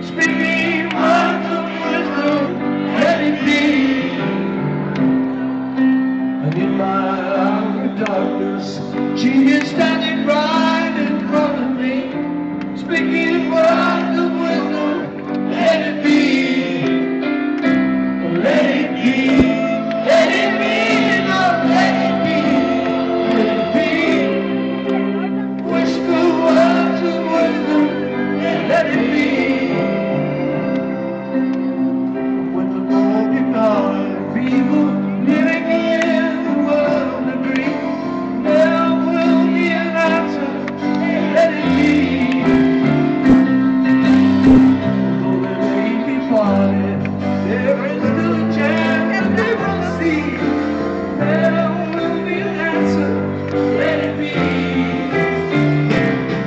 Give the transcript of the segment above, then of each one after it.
speaking words of wisdom, let it be. And in my hour of darkness, she is standing right in front of me, speaking words of wisdom, let it be. Let it be. Let it be. Lord, let it be. Let it be. Whisper words of wisdom, let it be. When the broken heart of people living in the world agree, there will be an answer, let it be. Though they may be parted, there is still a chance that they will see. There will be an answer, let it be.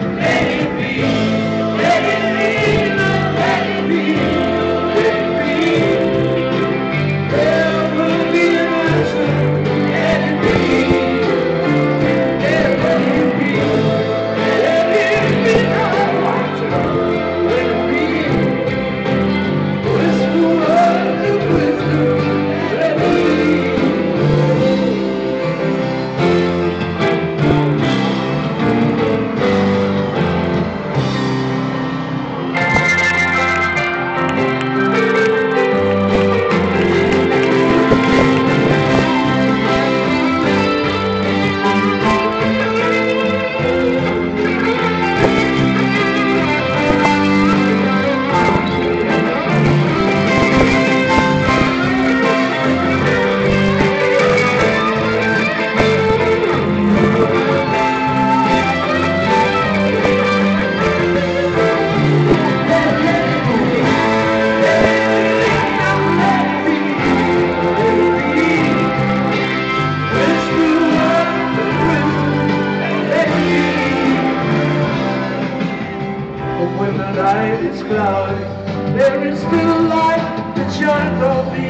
Let it be. Let it be. Lord, let it be. Let it be. There will be an answer, let it be. Let it be. Let it be. Lord, let it be. Whisper words of wisdom, let it be. When the night is cloudy, there is still light that shines on me.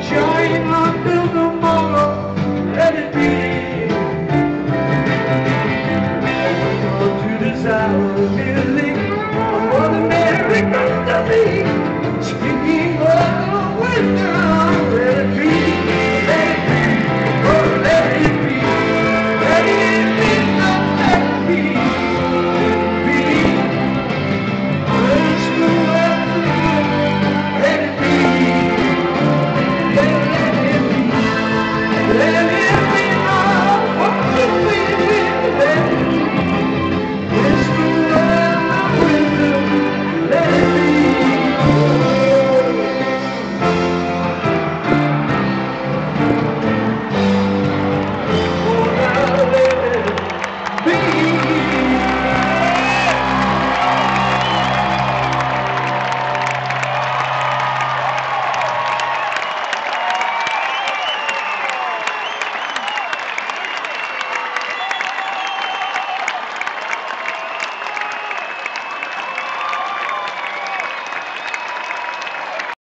Shine until tomorrow, let it be. To this hour of healing, Mother Mary comes to me, speaking of wisdom.